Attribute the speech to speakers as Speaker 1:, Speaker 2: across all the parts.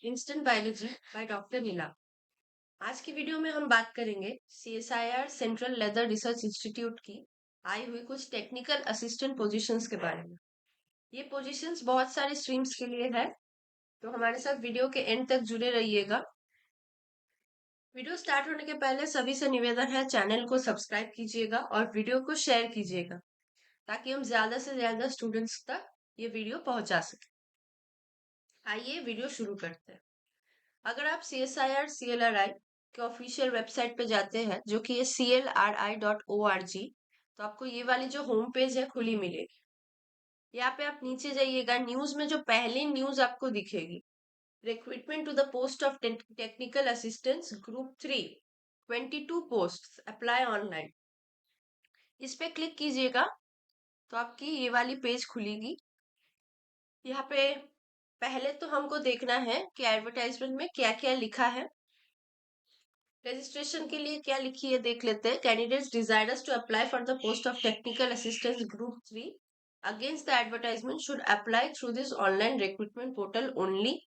Speaker 1: Instant biology by doctor नीला। आज की video में हम बात करेंगे CSIR central leather research institute की आई हुई कुछ टेक्निकल असिस्टेंट पोजीशंस के बारे में। ये पोजीशंस बहुत सारे स्ट्रीम्स के लिए है, तो हमारे साथ वीडियो के एंड तक जुड़े रहिएगा। वीडियो स्टार्ट होने के पहले सभी से निवेदन है, चैनल को सब्सक्राइब कीजिएगा और वीडियो को शेयर कीजिएगा ताकि हम ज्यादा से ज्यादा स्टूडेंट्स तक ये वीडियो पहुंचा सके। आइए वीडियो शुरू करते हैं। अगर आप CSIR-CLRI के ऑफिशियल वेबसाइट पे जाते हैं, जो कि है CLRI.org, तो आपको ये वाली जो होम पेज है खुली मिलेगी। यहाँ पे आप नीचे जाइएगा, न्यूज में जो पहली न्यूज आपको दिखेगी, recruitment to the post of technical assistance group 3, 22 post apply online. इस पे क्लिक कीजिएगा तो आपकी ये वाली पेज खुलेगी। यहाँ पे पहले तो हमको देखना है कि एडवर्टाइजमेंट में क्या क्या लिखा है। रजिस्ट्रेशन के लिए क्या लिखी है देख लेते हैं। Candidates desires to apply for the post of technical assistant group 3 against the advertisement should apply through this online recruitment portal only.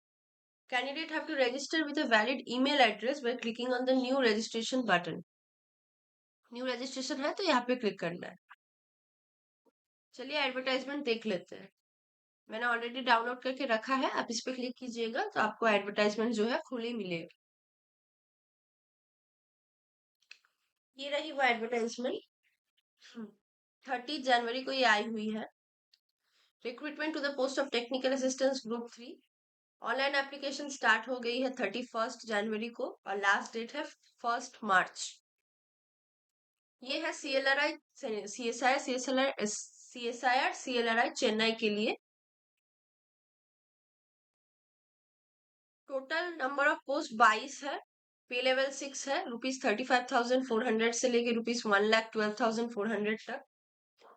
Speaker 1: Candidate have to register with a valid email address by clicking on the new registration button. New registration है तो यहाँ पे click करना है। चलिए advertisement देख लेते हैं। मैंने ऑलरेडी डाउनलोड करके रखा है, आप इस पे क्लिक कीजिएगा तो आपको एडवर्टाइजमेंट जो है खुली मिलेगी। ये रही वो एडवर्टाइजमेंट। 30 जनवरी को ये आई हुई है। Recruitment to the post of technical assistance group 3। Online application start हो गई है 31 जनवरी को और लास्ट डेट है 1 मार्च। ये है CLRI CSIR CLRI चेन्नई के लिए। टोटल नंबर ऑफ पोस्ट 22 है। पे लेवल 6 है, ₹35,400 से लेके ₹1,12,400 तक।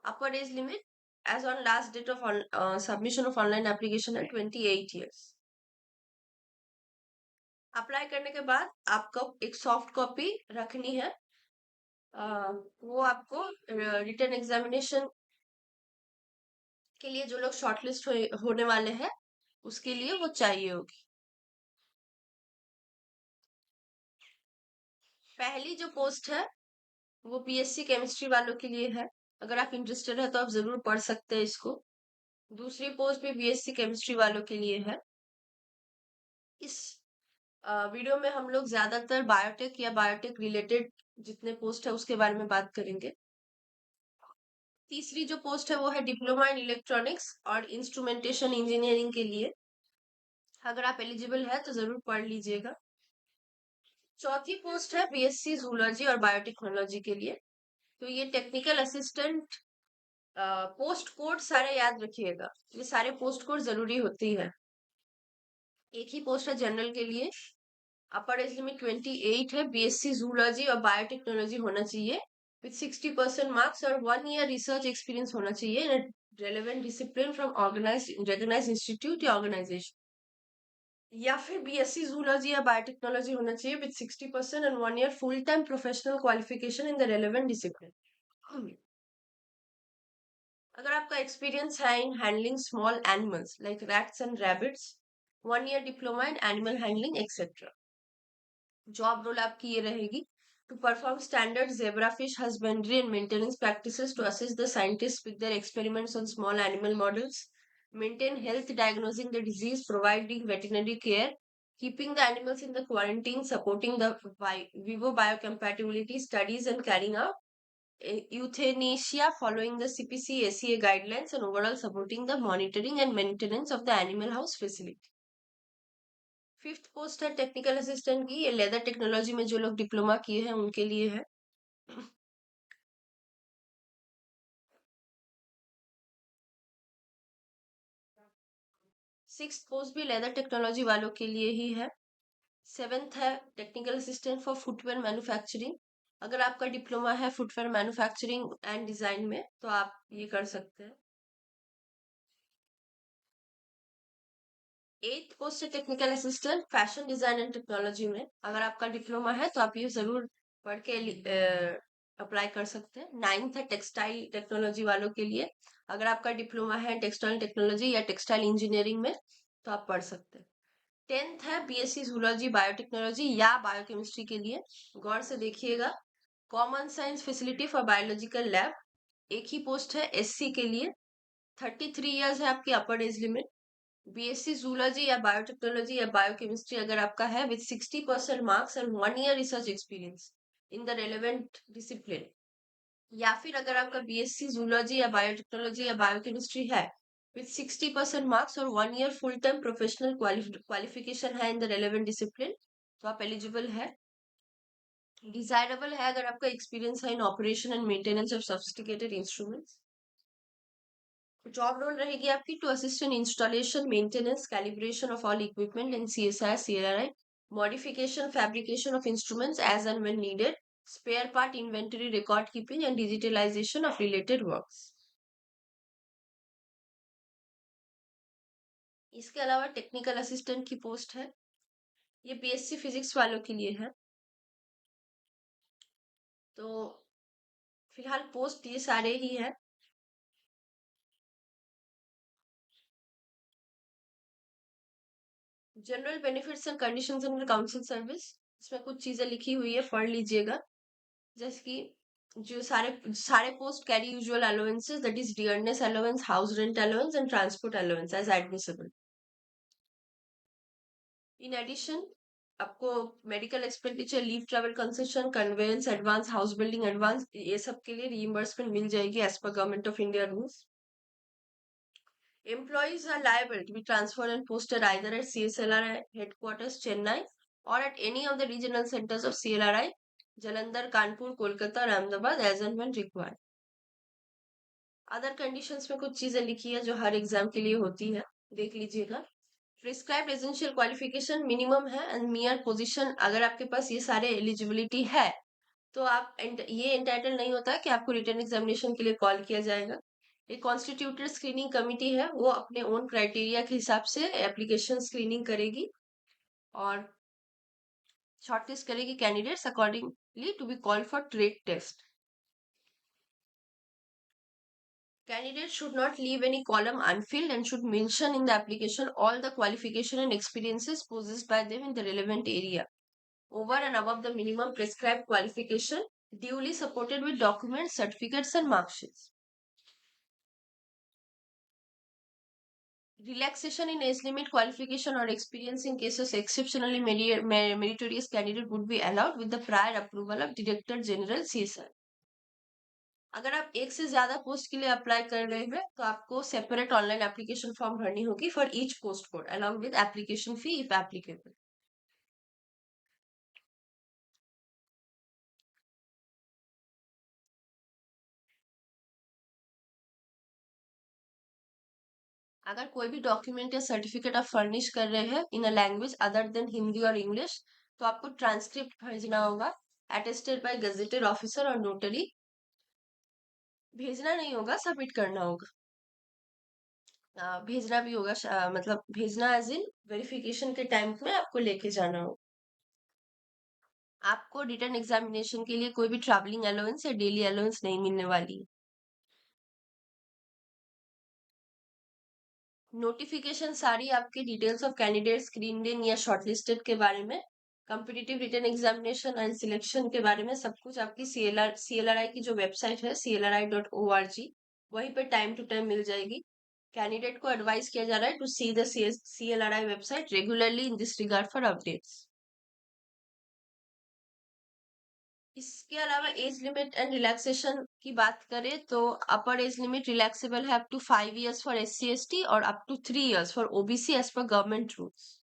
Speaker 1: Upper age limit as on last date of submission of online application है 28 ईयर्स। अप्लाई करने के बाद आपको एक सॉफ्ट कॉपी रखनी है। वो आपको रिटन एग्जामिनेशन के लिए जो लोग शॉर्टलिस्ट होने वाले हैं उसके लिए वो चाहिए होगी। पहली जो पोस्ट है वो BSc केमिस्ट्री वालों के लिए है। अगर आप इंटरेस्टेड है तो आप जरूर पढ़ सकते हैं इसको। दूसरी पोस्ट भी BSc केमिस्ट्री वालों के लिए है। इस वीडियो में हम लोग ज्यादातर बायोटेक या बायोटेक रिलेटेड जितने पोस्ट है उसके बारे में बात करेंगे। तीसरी जो पोस्ट है वो है डिप्लोमा इन इलेक्ट्रॉनिक्स और इंस्ट्रूमेंटेशन इंजीनियरिंग के लिए। अगर आप एलिजिबल है तो जरूर पढ़ लीजिएगा। चौथी पोस्ट है BSc जूलॉजी और बायोटेक्नोलॉजी के लिए। तो ये टेक्निकल असिस्टेंट पोस्ट कोड सारे याद रखिएगा, ये सारे पोस्ट कोड जरूरी होती है। एक ही पोस्ट है जनरल के लिए। अपर एज लिमिट 28 है। BSc जूलॉजी और बायोटेक्नोलॉजी होना चाहिए विथ 60% मार्क्स और 1 ईयर रिसर्च एक्सपीरियंस होना चाहिए in relevant discipline from organise institute या ऑर्गेनाइजेशन। या फिर BSc जूलॉजी या बायोटेक्नोलॉजी होना चाहिए with 60% and 1 year full time professional qualification in the relevant discipline. अगर आपका एक्सपीरियंस है in handling small animals like rats and rabbits, 1 year diploma in animal handling etcetera. Job role आपकी ये रहेगी to perform standard zebra fish husbandry and maintenance practices to assist the scientist with their experiments on small animal models, maintain health, diagnosing the disease, providing veterinary care, keeping the animals in the quarantine, supporting the vivo biocompatibility studies, and carrying out euthanasia following the CPC ACA guidelines, and overall supporting the monitoring and maintenance of the animal house facility. Fifth post है technical assistant की। ये leather technology में जो लोग diploma किए हैं उनके लिए है। सिक्स पोस्ट भी लेदर टेक्नोलॉजी वालों के लिए ही है। सेवेंथ है technical assistant for footwear manufacturing. अगर आपका डिप्लोमा है फुटवेयर मैन्युफैक्चरिंग एंड डिजाइन में तो आप ये कर सकते हैं। एथ पोस्ट है technical assistant fashion design and technology में। अगर आपका डिप्लोमा है तो आप ये जरूर पढ़ के अप्लाई कर सकते हैं। नाइन्थ है टेक्सटाइल टेक्नोलॉजी वालों के लिए। अगर आपका डिप्लोमा है टेक्सटाइल टेक्नोलॉजी या टेक्सटाइल इंजीनियरिंग में तो आप पढ़ सकते हैं। 10th है बीएससी जूलॉजी बायोटेक्नोलॉजी या बायोकेमिस्ट्री के लिए। गौर से देखिएगा, common science facility for biological lab, एक ही पोस्ट है एससी के लिए। 33 ईयर्स है आपकी अपर एज लिमिट। बीएससी जूलॉजी या बायोटेक्नोलॉजी या बायोकेमिस्ट्री अगर आपका है with 60% marks and 1 year research experience in the relevant discipline, या फिर अगर आपका बीएससी जूलॉजी या बायोटेक्नोलॉजी या बायोकेमिस्ट्री है विथ 60% मार्क्स और 1 year full time professional qualification है इन द रेलेवेंट डिसिप्लिन, तो आप एलिजिबल है। डिजायरेबल है अगर आपका एक्सपीरियंस है in operation and maintenance of sophisticated instruments. Job role रहेगी आपकी to assist in installation maintenance calibration of all equipment in CSI CLRI, modification fabrication of instruments as and when needed, spare part inventory record keeping and digitalization of related works. इसके अलावा technical assistant की post है, ये BSc physics वालों के लिए है। तो फिलहाल पोस्ट ये सारे ही है। General benefits and conditions under council service, इसमें कुछ चीजें लिखी हुई है, पढ़ लीजिएगा। जैसे कि जो सारे सारे post carry usual allowances, that is dearness allowance, house rent allowance and transport allowance as admissible. In addition आपको medical expenditure, leave travel concession, conveyance advance, house building advance, ये सब के लिए रीइंबर्समेंट मिल जाएगी एज पर government of India rules. Employees are liable to be transferred and posted either at CSLRI headquarters Chennai or at any of the regional centers of CLRI, Jalandhar, Kanpur, Kolkata और Ahmedabad as and when required. Other conditions में कुछ चीजें लिखी है जो हर exam के लिए होती है, देख लीजिएगा। प्रिस्क्राइब्ड एसेंशियल क्वालिफिकेशन मिनिमम है एंड मियर पोजीशन, अगर आपके पास ये सारे एलिजिबिलिटी है तो आप ये एंटाइटल नहीं होता कि आपको रिटर्न एग्जामिनेशन के लिए कॉल किया जाएगा। एक कॉन्स्टिट्यूटेड स्क्रीनिंग कमिटी है, वो अपने ओन क्राइटेरिया के हिसाब से एप्लीकेशन स्क्रीनिंग करेगी और शॉर्टलिस्ट करेगी candidates accordingly to be called for trade test. Candidates should not leave any column unfilled and should mention in the application all the qualification and experiences possessed by them in the relevant area, over and above the minimum prescribed qualification, duly supported with documents, certificates, and mark sheets. Relaxation in age limit, qualification, or experience in cases exceptionally meritorious candidate would be allowed with the prior approval of Director General CSR. अगर आप एक से ज्यादा post के लिए apply कर रहे हैं तो आपको सेपरेट ऑनलाइन एप्लीकेशन फॉर्म भरनी होगी for each post code along with application fee if applicable. अगर कोई भी डॉक्यूमेंट या सर्टिफिकेट आप फर्निश कर रहे हैं in a language other than Hindi और इंग्लिश तो आपको ट्रांसक्रिप्ट भेजना होगा, अटेस्टेड बाय गजेटेड ऑफिसर और नोटरी। भेजना नहीं होगा, सबमिट करना होगा। भेजना भी होगा, मतलब भेजना एज इन वेरिफिकेशन के टाइम में आपको लेके जाना होगा। आपको रिटर्न एग्जामिनेशन के लिए कोई भी ट्रैवलिंग अलाउंस या डेली अलाउंस नहीं मिलने वाली। नोटिफिकेशन सारी आपके डिटेल्स ऑफ कैंडिडेट, स्क्रीन इन या शॉर्टलिस्टेड के बारे में, competitive return examination and selection के बारे में सब कुछ आपकी सीएलआरआई की जो वेबसाइट है clri.org, वहीं पे टाइम टू टाइम मिल जाएगी। कैंडिडेट को एडवाइस किया जा रहा है to see the CLRI website regularly in this regard for updates. इसके अलावा एज लिमिट एंड रिलैक्सेशन की बात करें तो अपर एज लिमिट रिलैक्सेबल है up to 5 years for SC/ST और up to 3 years for OBC age पर गवर्नमेंट रूल्स।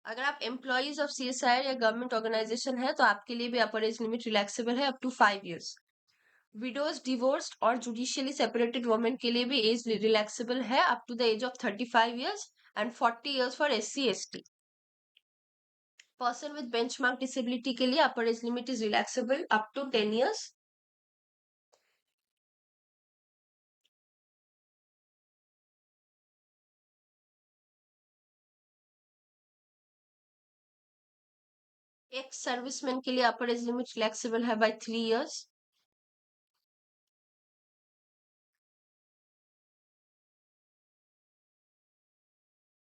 Speaker 1: अगर आप एम्प्लॉइज ऑफ CSIR या गवर्नमेंट ऑर्गेनाइजेशन है तो आपके लिए भी अपर एज लिमिट रिलैक्सेबल है up to 5 years। Widows, divorced और जुडिशियली सेपरेटेड वुमेन के लिए भी एज रिलैक्सेबल है up to the age of 35 years and 40 years for SC/ST। Person with benchmark disability के लिए upper age limit is relaxable up to 10 years। Ex serviceman के लिए upper age limit flexible है by 3 years।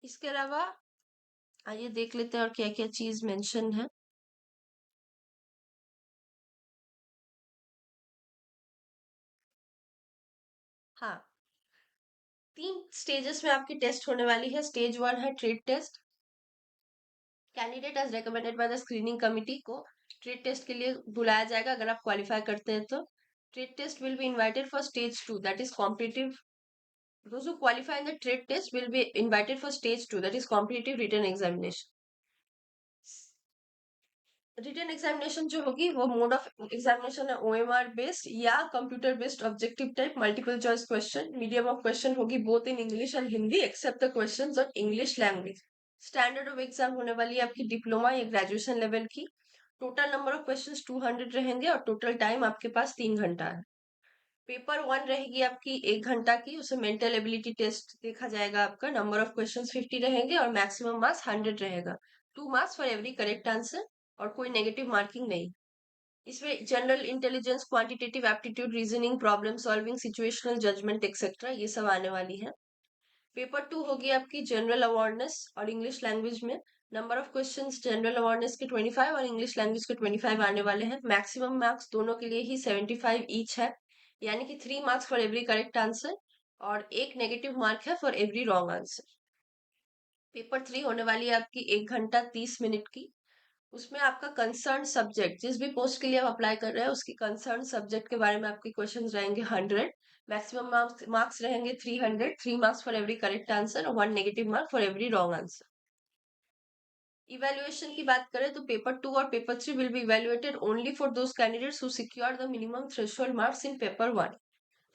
Speaker 1: इसके अलावा आइए देख लेते हैं और क्या क्या चीज मेंशन है। हाँ, 3 स्टेजेस में आपकी टेस्ट होने वाली है। स्टेज 1 है trade test. Candidate as recommended by the screening committee को ट्रेड टेस्ट के लिए बुलाया जाएगा अगर आप क्वालिफाई करते हैं तो। Trade test will be invited for stage 2, that is competitive. Those who qualify in the trade test will be invited for stage 2, that is competitive written examination. Written examination जो होगी वो मोड ऑफ एग्जामिनेशन है OMR based या computer based objective type multiple choice question. Medium of question होगी both in English and Hindi except the questions of English language. Standard of exam होने वाली है आपकी डिप्लोमा या ग्रेजुएशन लेवल की। Total number of questions 200 रहेंगे और टोटल टाइम आपके पास 3 घंटा है। पेपर 1 रहेगी आपकी 1 घंटा की, उसमें मेंटल एबिलिटी टेस्ट देखा जाएगा आपका। नंबर ऑफ क्वेश्चंस 50 रहेंगे और मैक्सिमम मार्क्स 100 रहेगा। 2 marks for every correct answer और कोई नेगेटिव मार्किंग नहीं। इसमें general intelligence, quantitative aptitude, reasoning, problem solving, situational judgement etcetera ये सब आने वाली है। पेपर 2 होगी आपकी जनरल अवेयरनेस और इंग्लिश लैंग्वेज में। Number of questions general awareness के 25 और इंग्लिश लैंग्वेज के 25 आने वाले हैं। मैक्सिमम मार्क्स दोनों के लिए ही 75 ईच है, यानी कि 3 marks for every correct answer और एक नेगेटिव मार्क है for every wrong answer. Paper 3 होने वाली है आपकी 1 घंटा 30 मिनट की। उसमें आपका कंसर्न सब्जेक्ट, जिस भी पोस्ट के लिए आप अप्लाई कर रहे हैं उसकी कंसर्न सब्जेक्ट के बारे में आपके क्वेश्चंस रहेंगे 100। मैक्सिमम मार्क्स रहेंगे 300, 3 marks for every correct answer और 1 negative mark for every wrong answer. Evaluation की बात करें तो पेपर 2 और paper 3 will be evaluated only for those candidates who secure the minimum threshold marks in paper 1।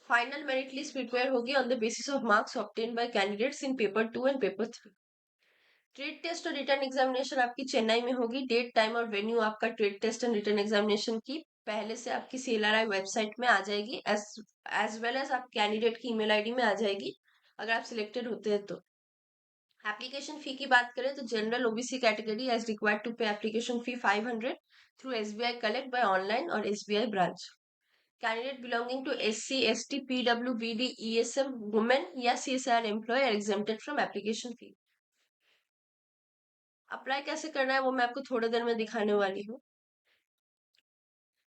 Speaker 1: Final merit list prepare होगी on the basis of marks obtain by candidates in paper 2 and paper 3। Trade test और written examination आपकी चेन्नई में होगी। Date, time और venue आपका trade test and written examination की पहले से आपकी सीएलआरआई वेबसाइट में आ जाएगी, एज वेल एज आप कैंडिडेट की ईमेल आईडी में आ जाएगी अगर आप सिलेक्टेड होते हैं तो। एप्लीकेशन फी की बात करें तो general OBC category as required to pay application fee 500 through SBI collect by online और SBI branch. Candidate belonging to SC, ST, पीडब्ल्यूबीडी, ईएसएम, वुमेन या CSR employ are exempted from application fee. Apply कैसे करना है वो मैं आपको थोड़ी देर में दिखाने वाली हूँ।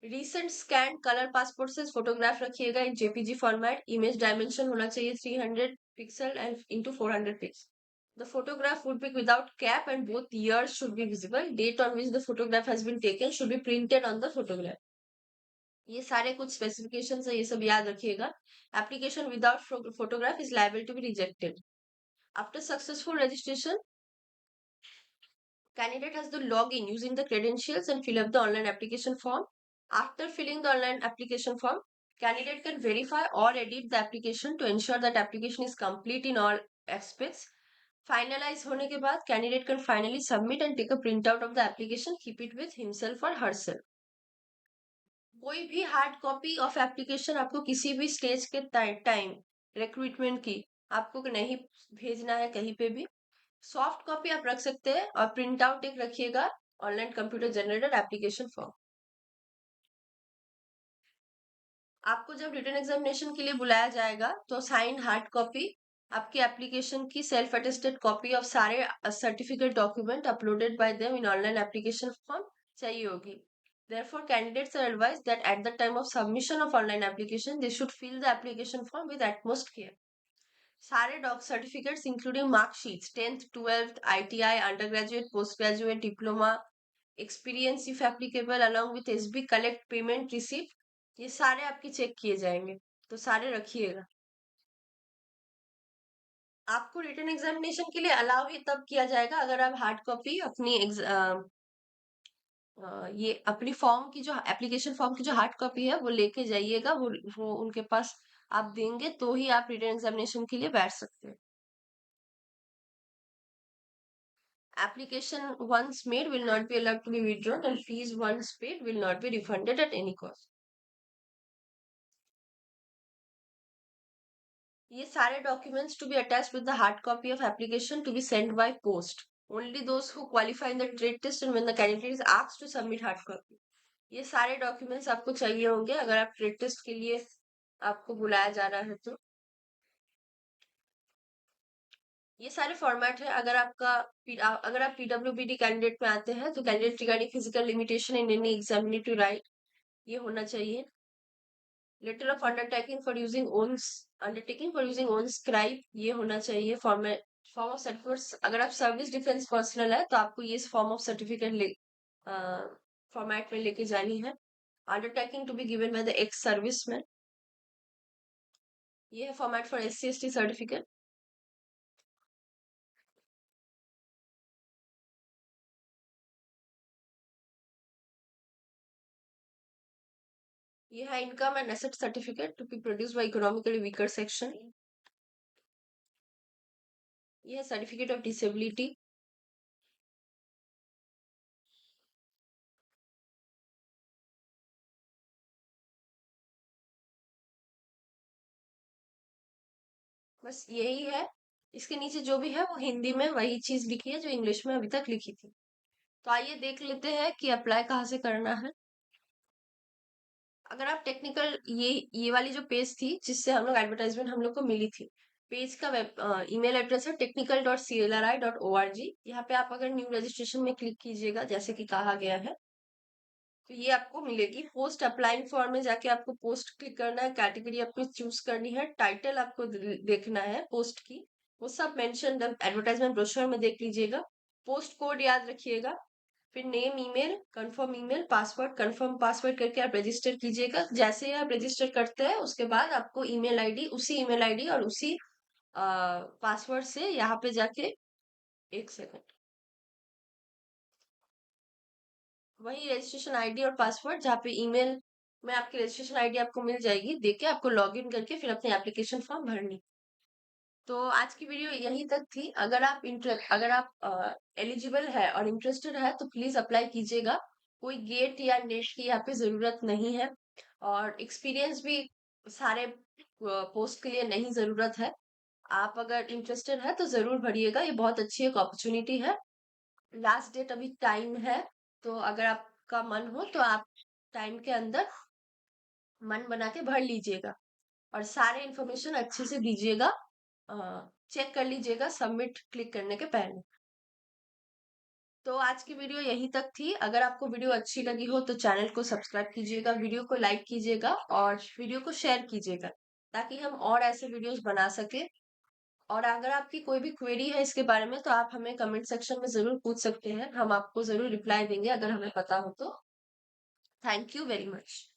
Speaker 1: रिसेंट स्कैन कलर पासपोर्ट से फोटोग्राफ रखिएगा इन जेपीजी फॉर्मेट। इमेज डायमेंशन होना चाहिए 300 pixel and into 400 pixel. The photograph would be without cap and both ears should be visible. Date on which the photograph has been taken should be printed on the photograph. ये सारे कुछ specification है, ये सब याद रखिएगा। Application without photograph is liable to be rejected. After successful registration, candidate has to log in using the credentials and fill up the online application form. After filling the online application form, candidate can verify or edit the application to ensure that application is complete in all aspects. Finalize होने के बाद candidate can finally submit and take a printout of the application, keep it with himself or herself. कोई भी hard copy of application आपको किसी भी stage के time recruitment की आपको नहीं भेजना है कहीं पे भी। सॉफ्ट कॉपी आप रख सकते हैं और प्रिंट आउट एक रखिएगा online computer generated application form. आपको जब रिटन एग्जामिनेशन के लिए बुलाया जाएगा तो साइन हार्ड कॉपी, आपकी एप्लीकेशन की सेल्फ अटेस्टेड कॉपी ऑफ सारे certificate document uploaded bye them in online application form चाहिए होगी। Therefore, candidates are advised that at the time of submission of online application, they should fill the application form with utmost care. सारे doc certificates including marksheets 10th 12th ITI, under graduate, post graduate, diploma, experience if applicable, along with SB collect payment receipt, ये सारे आपके check किए जाएंगे, तो सारे रखिएगा। आपको रिटन एग्जामिनेशन के लिए अलाउ ही तब किया जाएगा अगर आप हार्ड कॉपी अपनी ये अपनी फॉर्म की जो एप्लीकेशन फॉर्म की जो हार्ड कॉपी है वो लेके जाइएगा, वो उनके पास आप देंगे तो ही आप रिटन एग्जामिनेशन के लिए बैठ सकते हैं। Application once made will not be allowed to be withdrawn and fees once paid will not be refunded at any cost. ये सारे documents to be attached with the hard copy of application to be sent by post. Only those who qualify in the trade test and when the candidate is asked to submit hard copy. ये सारे documents आपको चाहिए होंगे अगर आप trade test के लिए आपको बुलाया जा रहा है तो। ये सारे फॉर्मेट है। अगर आप पीडब्ल्यूबीडी कैंडिडेट में आते हैं तो candidate regarding physical limitation in any examinatory write ये होना चाहिए। Letter of undertaking for using own scribe ये होना चाहिए। फॉर्म ऑफ सर्टिफिकेट, अगर आप सर्विस डिफेंस पर्सनल है तो आपको ये फॉर्म ऑफ सर्टिफिकेट फॉर्मेट में लेके जानी है। Undertaking to be given by the ex serviceman, ये है फॉर्मेट फॉर SC/ST सर्टिफिकेट। ये है income and asset certificate to be produce by economically weaker section. ये है सर्टिफिकेट ऑफ डिसेबिलिटी। बस यही है। इसके नीचे जो भी है वो हिंदी में वही चीज लिखी है जो इंग्लिश में अभी तक लिखी थी। तो आइए देख लेते हैं कि अप्लाई कहाँ से करना है। अगर आप टेक्निकल ये वाली जो पेज थी जिससे हम लोग एडवर्टाइजमेंट हम लोग को मिली थी, पेज का ईमेल एड्रेस है technical.clri.org। यहाँ पे आप अगर न्यू रजिस्ट्रेशन में क्लिक कीजिएगा जैसे कि कहा गया है तो ये आपको मिलेगी। पोस्ट अप्लाइंग फॉर्म में जाके आपको पोस्ट क्लिक करना है, कैटेगरी आपको चूज करनी है, टाइटल आपको देखना है पोस्ट की, वो सब मेंशन एडवर्टाइजमेंट ब्रोशर में देख लीजिएगा। पोस्ट कोड याद रखिएगा, फिर name, email, password, confirm password करके आप रजिस्टर कीजिएगा। जैसे ही आप रजिस्टर करते हैं उसके बाद आपको ईमेल आईडी, उसी ईमेल आईडी और उसी पासवर्ड से यहाँ पे जाके, एक सेकंड, वही रजिस्ट्रेशन आईडी और पासवर्ड जहाँ पे ईमेल में आपकी रजिस्ट्रेशन आईडी आपको मिल जाएगी, देके आपको लॉगिन करके फिर अपनी एप्लीकेशन फॉर्म भरनी। तो आज की वीडियो यहीं तक थी। अगर आप एलिजिबल है और इंटरेस्टेड है तो प्लीज अप्लाई कीजिएगा। कोई गेट या नेट की यहाँ पे जरूरत नहीं है और एक्सपीरियंस भी सारे पोस्ट के लिए नहीं जरूरत है। आप अगर इंटरेस्टेड है तो जरूर भरिएगा, ये बहुत अच्छी एक अपॉर्चुनिटी है। लास्ट डेट अभी टाइम है, तो अगर आपका मन हो तो आप टाइम के अंदर मन बना के भर लीजिएगा और सारे इंफॉर्मेशन अच्छे से दीजिएगा। चेक कर लीजिएगा सबमिट क्लिक करने के पहले। तो आज की वीडियो यहीं तक थी। अगर आपको वीडियो अच्छी लगी हो तो चैनल को सब्सक्राइब कीजिएगा, वीडियो को लाइक कीजिएगा और वीडियो को शेयर कीजिएगा ताकि हम और ऐसे वीडियोस बना सके। और अगर आपकी कोई भी क्वेरी है इसके बारे में तो आप हमें कमेंट सेक्शन में जरूर पूछ सकते हैं, हम आपको जरूर रिप्लाई देंगे अगर हमें पता हो तो। Thank you very much.